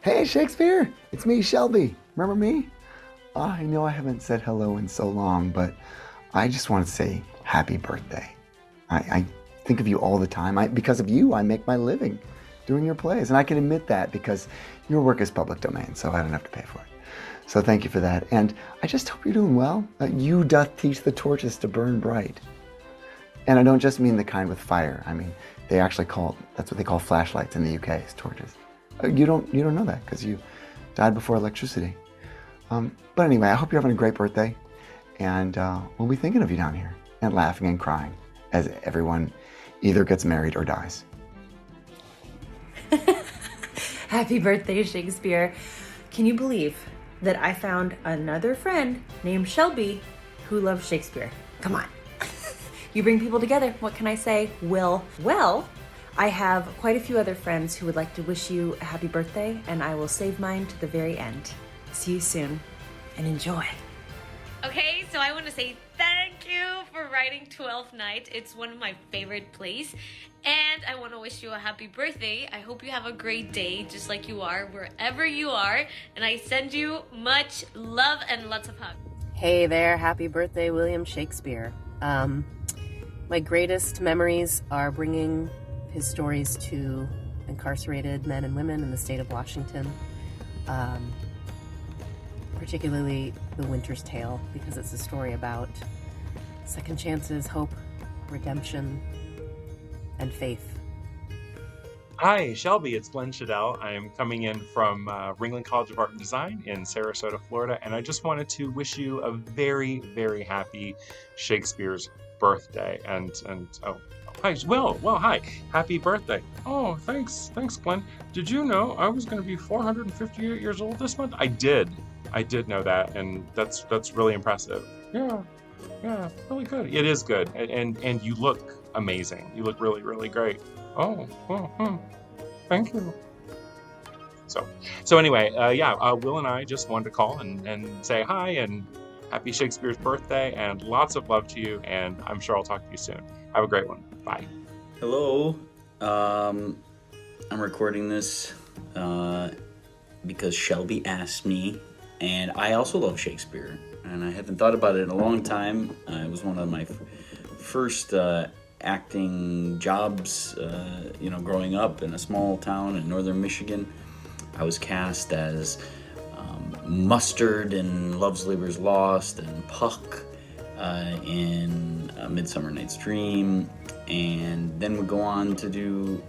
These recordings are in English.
Hey, Shakespeare! It's me, Shelby. Remember me? I know I haven't said hello in so long, but I just want to say happy birthday. I think of you all the time. Because of you, I make my living doing your plays. And I can admit that because your work is public domain, so I don't have to pay for it. So thank you for that. And I just hope you're doing well. You doth teach the torches to burn bright. And I don't just mean the kind with fire. I mean, that's what they call flashlights in the UK, is torches. You don't know that because you died before electricity. But anyway, I hope you're having a great birthday, and we'll be thinking of you down here and laughing and crying as everyone either gets married or dies. Happy birthday, Shakespeare. Can you believe that I found another friend named Shelby who loves Shakespeare? Come on. You bring people together. What can I say? Well, I have quite a few other friends who would like to wish you a happy birthday, and I will save mine to the very end. See you soon, and enjoy. Okay, so I want to say thank you for writing 12th Night. It's one of my favorite plays, and I want to wish you a happy birthday. I hope you have a great day, just like you are, wherever you are, and I send you much love and lots of hugs. Hey there, happy birthday, William Shakespeare. My greatest memories are bringing his stories to incarcerated men and women in the state of Washington, particularly The Winter's Tale, because it's a story about second chances, hope, redemption, and faith. Hi, Shelby. It's Glenn Shadell. I am coming in from Ringling College of Art and Design in Sarasota, Florida, and I just wanted to wish you a very, very happy Shakespeare's birthday. And oh, hi, Will. Well, hi. Happy birthday. Oh, thanks, Glenn. Did you know I was going to be 458 years old this month? I did know that, and that's really impressive. Yeah, really good. It is good, and you look amazing. You look really, really great. Oh, thank you. So anyway, Will and I just wanted to call and say hi and happy Shakespeare's birthday, and lots of love to you, and I'm sure I'll talk to you soon. Have a great one. Bye. Hello. I'm recording this because Shelby asked me, and I also love Shakespeare, and I haven't thought about it in a long time. It was one of my first acting jobs, growing up in a small town in northern Michigan. I was cast as Mustard in Love's Labour's Lost and Puck in Midsummer Night's Dream, and then would go on to do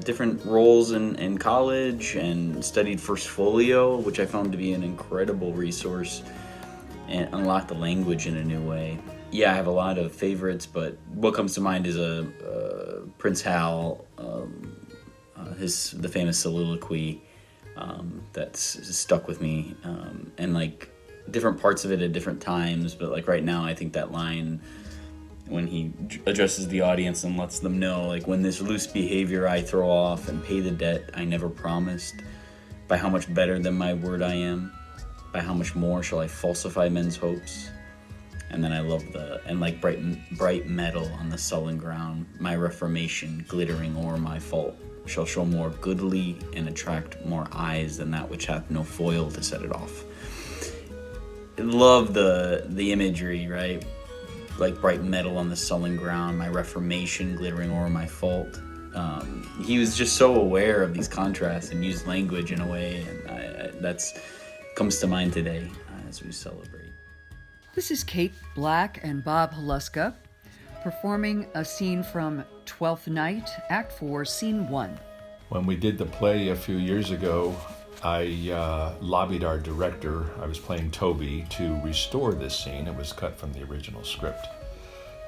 different roles in college and studied First Folio, which I found to be an incredible resource and unlocked the language in a new way. Yeah, I have a lot of favorites, but what comes to mind is Prince Hal, the famous soliloquy that's stuck with me, and like different parts of it at different times. But like right now, I think that line when he addresses the audience and lets them know, like, when this loose behavior I throw off and pay the debt I never promised, by how much better than my word I am, by how much more shall I falsify men's hopes. And then I love like bright metal on the sullen ground, my reformation glittering o'er my fault shall show more goodly and attract more eyes than that which hath no foil to set it off. I love the imagery, right? Like bright metal on the sullen ground, my reformation glittering o'er my fault. He was just so aware of these contrasts and used language in a way, and that's comes to mind today as we celebrate. This is Kate Black and Bob Haluska performing a scene from 12th Night, Act 4, Scene 1. When we did the play a few years ago, I lobbied our director, I was playing Toby, to restore this scene. It was cut from the original script.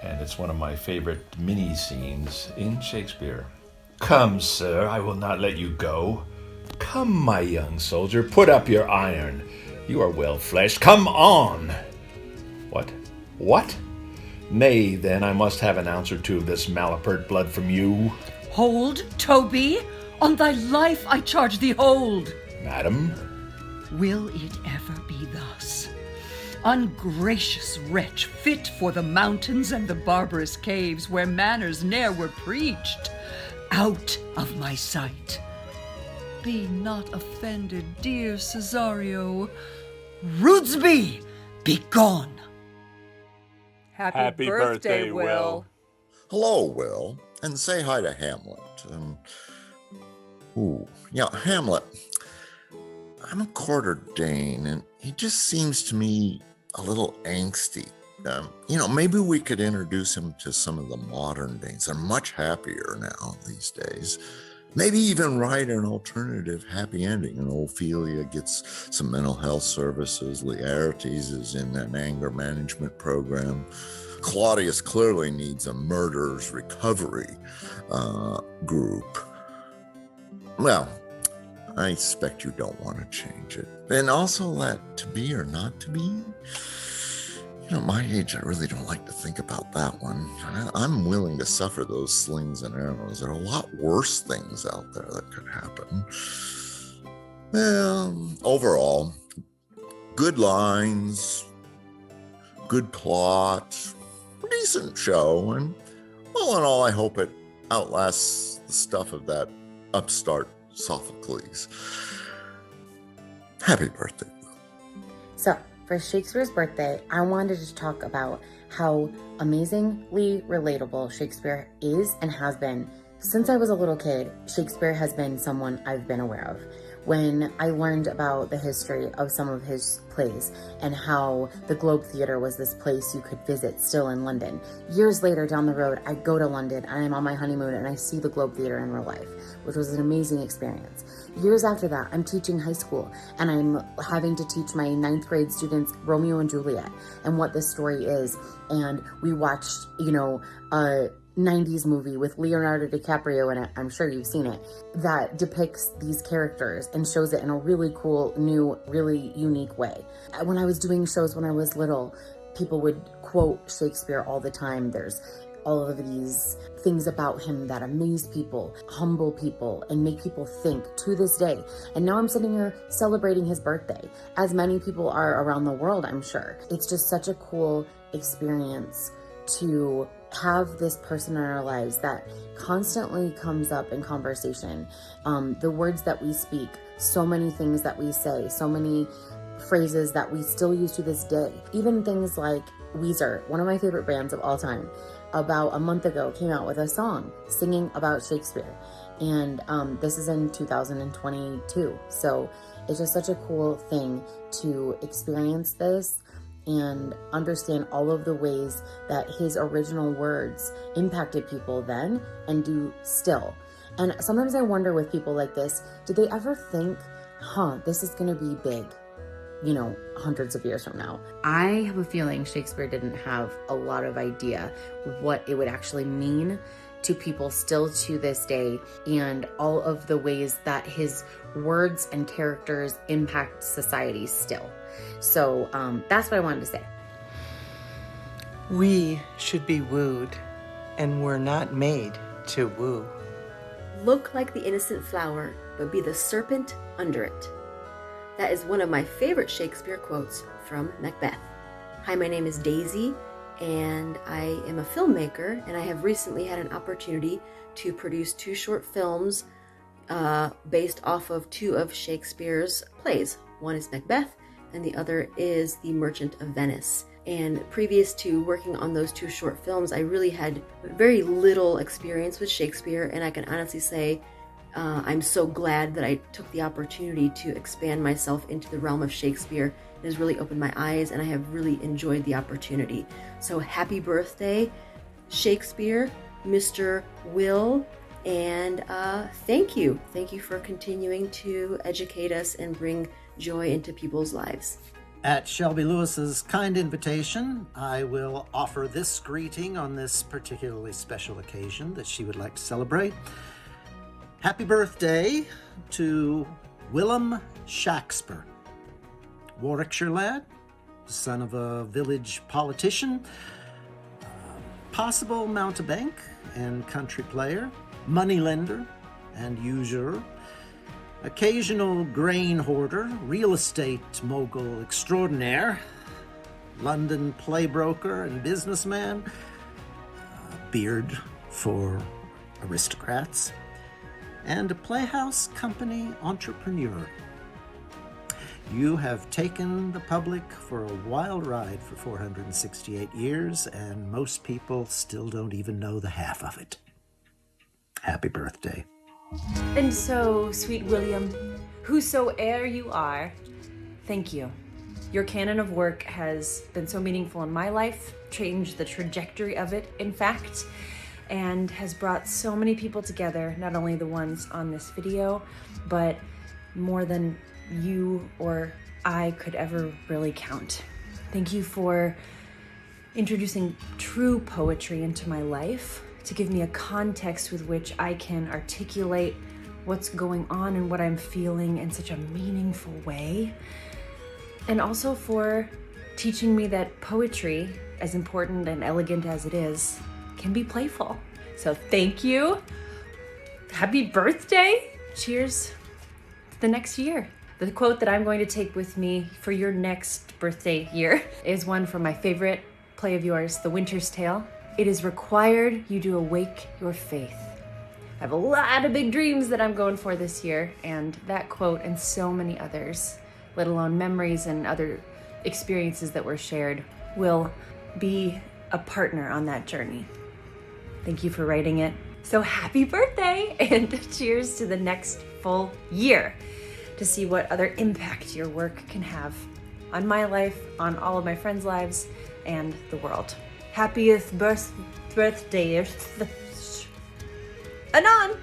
And it's one of my favorite mini scenes in Shakespeare. Come, sir, I will not let you go. Come, my young soldier, put up your iron. You are well fleshed. Come on. What? Nay, then, I must have an ounce or two of this malapert blood from you. Hold, Toby! On thy life I charge thee, hold! Madam? Will it ever be thus? Ungracious wretch, fit for the mountains and the barbarous caves where manners ne'er were preached. Out of my sight. Be not offended, dear Cesario. Rudesby, be gone. Happy birthday, Will. Hello, Will, and say hi to Hamlet. Hamlet. I'm a quarter Dane, and he just seems to me a little angsty. Maybe we could introduce him to some of the modern Danes. They're much happier now these days. Maybe even write an alternative happy ending. Ophelia gets some mental health services. Laertes is in an anger management program. Claudius clearly needs a murderers recovery group. Well, I expect you don't want to change it. And also that to be or not to be. My age, I really don't like to think about that one. I'm willing to suffer those slings and arrows. There are a lot worse things out there that could happen. Well, overall, good lines, good plot, decent show, and all in all, I hope it outlasts the stuff of that upstart Sophocles. Happy birthday, Will. So, for Shakespeare's birthday, I wanted to talk about how amazingly relatable Shakespeare is and has been. Since I was a little kid, Shakespeare has been someone I've been aware of. When I learned about the history of some of his plays and how the Globe Theatre was this place you could visit still in London. Years later down the road, I go to London and I'm on my honeymoon and I see the Globe Theatre in real life, which was an amazing experience. Years after that, I'm teaching high school and I'm having to teach my 9th grade students Romeo and Juliet and what this story is. And we watched, a 90s movie with Leonardo DiCaprio in it, I'm sure you've seen it, that depicts these characters and shows it in a really cool, new, really unique way. When I was doing shows when I was little, people would quote Shakespeare all the time. There's all of these things about him that amaze people, humble people, and make people think to this day. And now I'm sitting here celebrating his birthday, as many people are around the world, I'm sure. It's just such a cool experience to have this person in our lives that constantly comes up in conversation. The words that we speak, so many things that we say, so many phrases that we still use to this day. Even things like Weezer, one of my favorite bands of all time, about a month ago came out with a song singing about Shakespeare. And this is in 2022. So it's just such a cool thing to experience this and understand all of the ways that his original words impacted people then and do still. And sometimes I wonder with people like this, did they ever think, this is gonna be big, hundreds of years from now? I have a feeling Shakespeare didn't have a lot of idea what it would actually mean to people still to this day, and all of the ways that his words and characters impact society still. So that's what I wanted to say. We should be wooed, and we're not made to woo. Look like the innocent flower, but be the serpent under it. That is one of my favorite Shakespeare quotes from Macbeth. Hi, my name is Daisy, and I am a filmmaker, and I have recently had an opportunity to produce 2 short films based off of 2 of Shakespeare's plays. One is Macbeth, and the other is The Merchant of Venice. And previous to working on those 2 short films, I really had very little experience with Shakespeare, and I can honestly say I'm so glad that I took the opportunity to expand myself into the realm of Shakespeare. It has really opened my eyes, and I have really enjoyed the opportunity. So happy birthday, Shakespeare, Mr. Will, and thank you. Thank you for continuing to educate us and bring joy into people's lives. At Shelby Lewis's kind invitation, I will offer this greeting on this particularly special occasion that she would like to celebrate. Happy birthday to William Shakespeare, Warwickshire lad, son of a village politician, possible mountebank and country player, moneylender and usurer, occasional grain hoarder, real estate mogul extraordinaire, London playbroker and businessman, beard for aristocrats, and a Playhouse Company entrepreneur. You have taken the public for a wild ride for 468 years, and most people still don't even know the half of it. Happy birthday. And so, sweet William, whosoe'er you are, thank you. Your canon of work has been so meaningful in my life, changed the trajectory of it, in fact, and has brought so many people together, not only the ones on this video, but more than you or I could ever really count. Thank you for introducing true poetry into my life, to give me a context with which I can articulate what's going on and what I'm feeling in such a meaningful way. And also for teaching me that poetry, as important and elegant as it is, can be playful. So thank you. Happy birthday. Cheers to the next year. The quote that I'm going to take with me for your next birthday year is one from my favorite play of yours, The Winter's Tale. It is required you do awake your faith. I have a lot of big dreams that I'm going for this year, and that quote and so many others, let alone memories and other experiences that were shared, will be a partner on that journey. Thank you for writing it. So happy birthday, and cheers to the next full year to see what other impact your work can have on my life, on all of my friends' lives, and the world. Happiest birthday, Anon!